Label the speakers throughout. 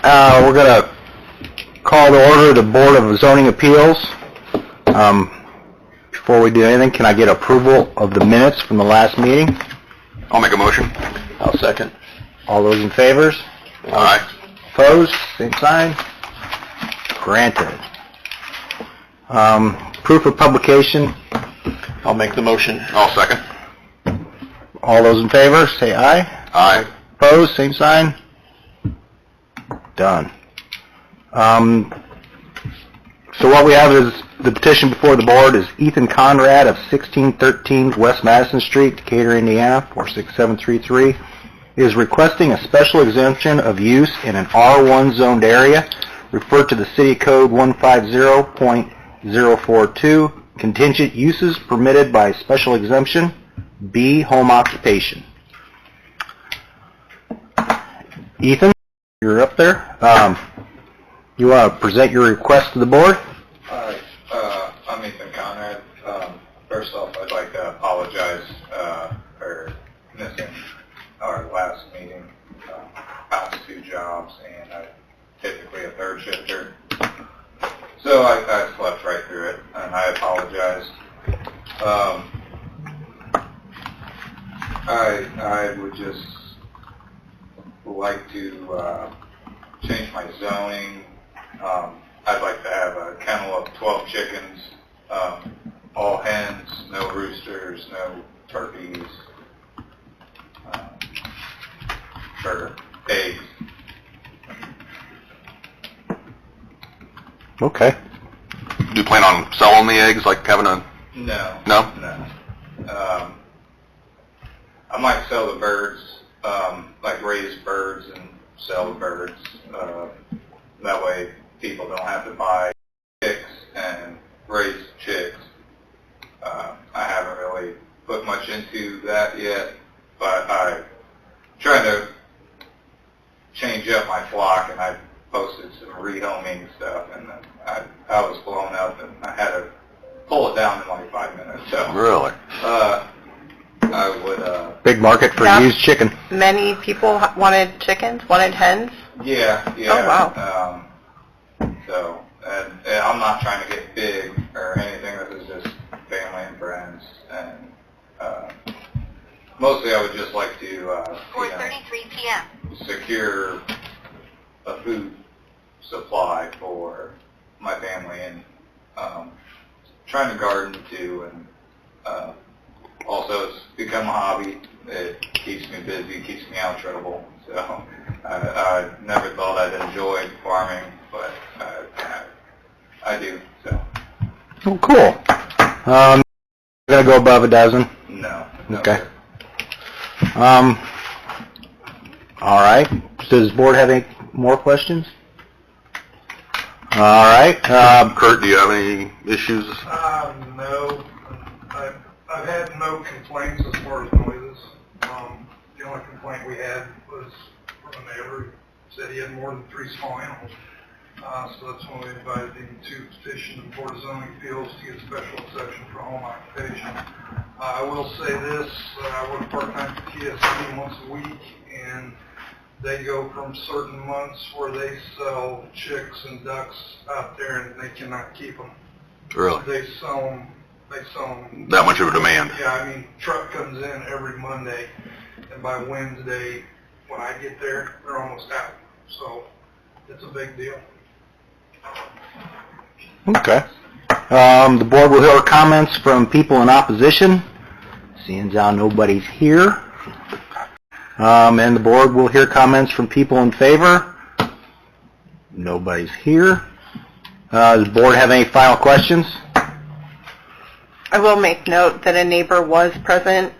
Speaker 1: we're going to call to order the Board of Zoning Appeals. Before we do anything, can I get approval of the minutes from the last meeting?
Speaker 2: I'll make a motion.
Speaker 1: I'll second. All those in favor?
Speaker 2: Aye.
Speaker 1: Opposed? Same sign. Granted. Proof of publication.
Speaker 2: I'll make the motion. I'll second.
Speaker 1: All those in favor, say aye.
Speaker 2: Aye.
Speaker 1: Opposed? Same sign. Done. So what we have is the petition before the board is Ethan Conrad of 1613 West Madison Street, Decatur, Indiana, 46733, is requesting a special exemption of use in an R1 zoned area, referred to the City Code 150.042, contingent uses permitted by special exemption, B, home occupation. Ethan, you're up there. You want to present your request to the board?
Speaker 3: All right. I'm Ethan Conrad. First off, I'd like to apologize for missing our last meeting. Past 2 jobs, and I'm typically a third shifter. So I slept right through it, and I apologize. I would just like to change my zoning. I'd like to have a kennel of 12 chickens, all hens, no roosters, no turkeys, for eggs.
Speaker 1: Okay.
Speaker 2: Do you plan on selling the eggs, like having a...
Speaker 3: No.
Speaker 2: No?
Speaker 3: No. I might sell the birds, like raise birds and sell the birds. That way people don't have to buy chicks and raise chicks. I haven't really put much into that yet, but I'm trying to change up my flock, and I posted some rehoming stuff, and I was blown up, and I had to pull it down in like 5 minutes. So
Speaker 2: Really?
Speaker 3: I would.
Speaker 1: Big market for used chicken.
Speaker 4: Many people wanted chickens, wanted hens.
Speaker 3: Yeah.
Speaker 4: Oh, wow.
Speaker 3: So, and I'm not trying to get big or anything. This is just family and friends, and mostly I would just like to
Speaker 5: 4:33 p.m.
Speaker 3: secure a food supply for my family, and trying to garden too, and also it's become a hobby. It keeps me busy, keeps me out of trouble. So I never thought I'd enjoy farming, but I do. So.
Speaker 1: Oh, cool. Gonna go above a dozen?
Speaker 3: No.
Speaker 1: Okay. All right. Does the board have any more questions? All right.
Speaker 2: Kurt, do you have any issues?
Speaker 6: No. I've had no complaints as far as noises. The only complaint we had was from a neighbor who said he had more than 3 small animals. So that's when we invited him to petition the Board of Zoning Appeals to get a special exception for home occupation. I will say this, I work part-time for TSC once a week, and they go from certain months where they sell chicks and ducks out there and they cannot keep them.
Speaker 2: Really?
Speaker 6: They sell them.
Speaker 2: That much of a demand?
Speaker 6: Yeah, I mean, truck comes in every Monday, and by Wednesday, when I get there, they're almost out. So it's a big deal.
Speaker 1: Okay. The board will hear comments from people in opposition. Seeing as how nobody's here. And the board will hear comments from people in favor. Nobody's here. Does the board have any final questions?
Speaker 4: I will make note that a neighbor was present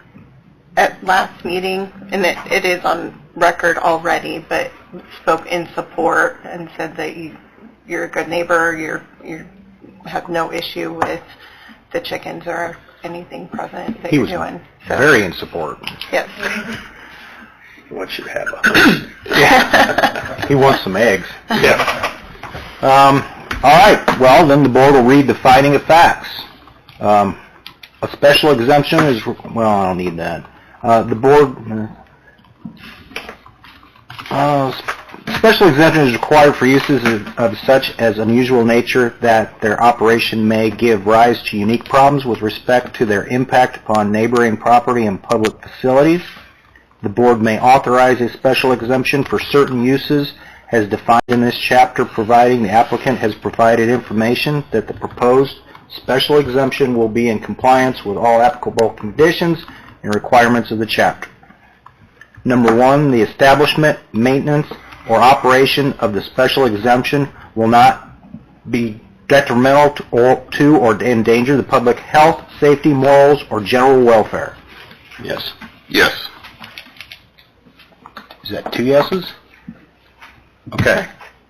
Speaker 4: at last meeting, and it is on record already, but spoke in support and said that you're a good neighbor, you have no issue with the chickens or anything present that you're doing.
Speaker 1: So, very in support.
Speaker 4: Yes.
Speaker 1: He wants you to have a... Yeah. He wants some eggs.
Speaker 2: Yeah.
Speaker 1: All right. Well, then the board will read the finding of facts. A special exemption is... Well, I don't need that. The board... special exemption is required for uses of such as unusual nature that their operation may give rise to unique problems with respect to their impact upon neighboring property and public facilities. The board may authorize a special exemption for certain uses as defined in this chapter, providing the applicant has provided information that the proposed special exemption will be in compliance with all applicable conditions and requirements of the chapter. Number 1, the establishment, maintenance, or operation of the special exemption will not be detrimental to or endanger the public health, safety, morals, or general welfare.
Speaker 2: Yes. Yes.
Speaker 1: Is that 2 yeses? Okay.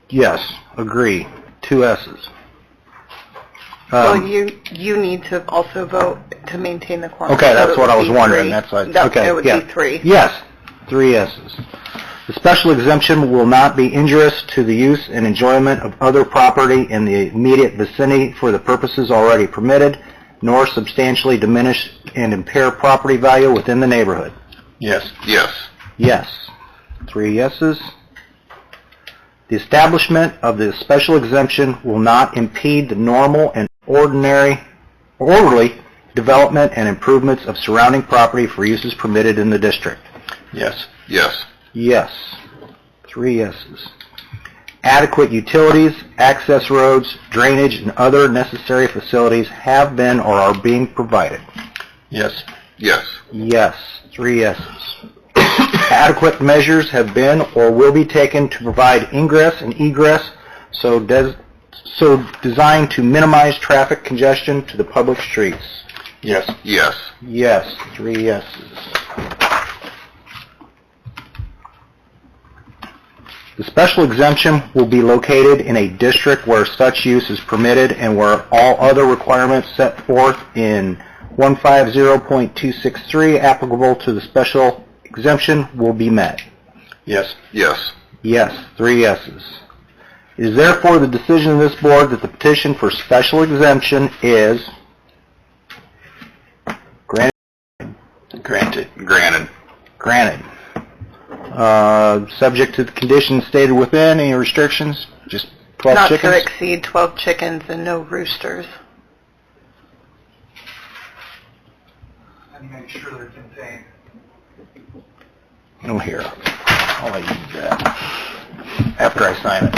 Speaker 1: Yes, agree. 2 S's.
Speaker 4: Well, you need to also vote to maintain the quorum.
Speaker 1: Okay,
Speaker 4: so
Speaker 1: that's
Speaker 4: it
Speaker 1: what
Speaker 4: would
Speaker 1: I was
Speaker 4: be
Speaker 1: wondering.
Speaker 4: 3.
Speaker 1: That's like,
Speaker 4: No,
Speaker 1: okay,
Speaker 4: it would
Speaker 1: yeah.
Speaker 4: be 3.
Speaker 1: Yes, 3 S's. The special exemption will not be injurious to the use and enjoyment of other property in the immediate vicinity for the purposes already permitted, nor substantially diminish and impair property value within the neighborhood.
Speaker 2: Yes. Yes.
Speaker 1: Yes. 3 yeses. The establishment of the special exemption will not impede the normal and orderly development and improvements of surrounding property for uses permitted in the district.
Speaker 2: Yes. Yes.
Speaker 1: Yes. 3 yeses. Adequate utilities, access roads, drainage, and other necessary facilities have been or are being provided.
Speaker 2: Yes. Yes.
Speaker 1: Yes. 3 yeses. Adequate measures have been or will be taken to provide ingress and egress so designed to minimize traffic congestion to the public streets.
Speaker 2: Yes. Yes.
Speaker 1: Yes. 3 yeses. The special exemption will be located in a district where such use is permitted and where all other requirements set forth in 150.263 applicable to the special exemption will be met.
Speaker 2: Yes. Yes.
Speaker 1: Yes, 3 yeses. It is therefore the decision of this board that the petition for special exemption is granted.
Speaker 2: Granted. Granted.
Speaker 1: Granted. Subject to the conditions stated within, any restrictions? Just 12
Speaker 4: Not
Speaker 1: chickens?
Speaker 4: to exceed 12 chickens and no roosters.
Speaker 6: And make sure they're contained.
Speaker 1: Oh, here. I'll let you do that after I sign it.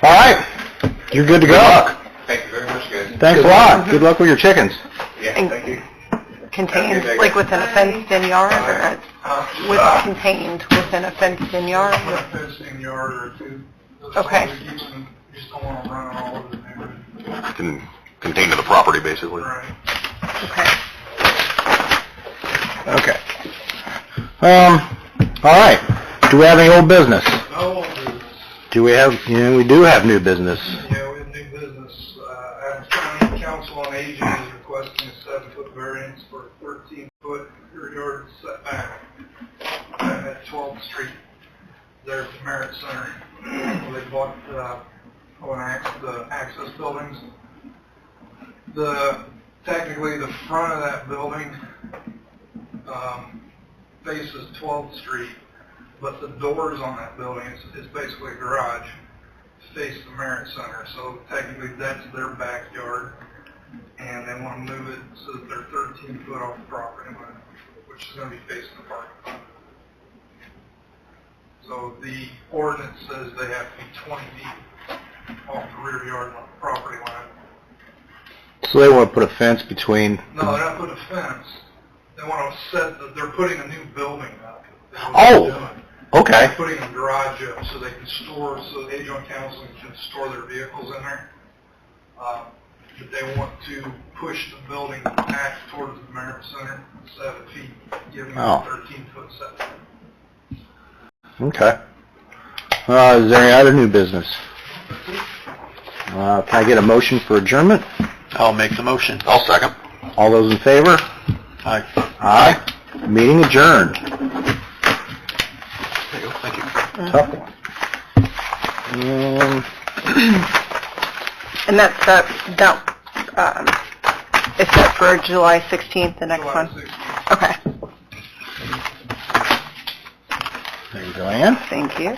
Speaker 1: All right. You're good to go.
Speaker 3: Thank you very much, guys.
Speaker 1: Thanks a lot. Good luck with your chickens.
Speaker 3: Yeah,
Speaker 4: And-
Speaker 3: thank you.
Speaker 4: Contained, like within a fenced-in yard, or contained within a fenced-in yard?
Speaker 6: Put a fenced-in yard or 2.
Speaker 4: Okay.
Speaker 6: You just don't want them running all over the neighborhood.
Speaker 2: Contained to the property, basically.
Speaker 6: Right.
Speaker 4: Okay.
Speaker 1: Okay. All right. Do we have any old business?
Speaker 6: No business.
Speaker 1: Do we have, we do have new business.
Speaker 6: Yeah, we have new business. Adams County Council on Aging is requesting a 7-foot variance for a 13-foot rear yard setback at 12th Street there at the Merit Center. They bought the access buildings. Technically, the front of that building faces 12th Street, but the doors on that building is basically a garage, face the Merit Center. So technically, that's their backyard, and they want to move it so that they're 13 foot off the property line, which is going to be facing the parking lot. So the ordinance says they have to be 20 feet off the rear yard on the property line.
Speaker 1: So they want to put a fence between...
Speaker 6: No, they're not putting a fence. They want to they're putting a new building up. That's what
Speaker 1: Oh,
Speaker 6: they're doing.
Speaker 1: okay.
Speaker 6: They're putting a garage up so they can store, so the Aging Council can store their vehicles in there. But they want to push the building back towards the Merit Center 7 feet, giving them
Speaker 1: Oh.
Speaker 6: a 13-foot setback.
Speaker 1: Okay. Is there any other new business? Can I get a motion for adjournment?
Speaker 2: I'll make the motion. I'll second.
Speaker 1: All those in favor?
Speaker 2: Aye.
Speaker 1: Aye. Meeting adjourned.
Speaker 2: There you go. Thank you.
Speaker 1: Tough one.
Speaker 4: And that's is set for July 16th, the next
Speaker 6: July
Speaker 4: one?
Speaker 6: 16th.
Speaker 4: Okay.
Speaker 1: There you go, Ann.
Speaker 4: Thank you.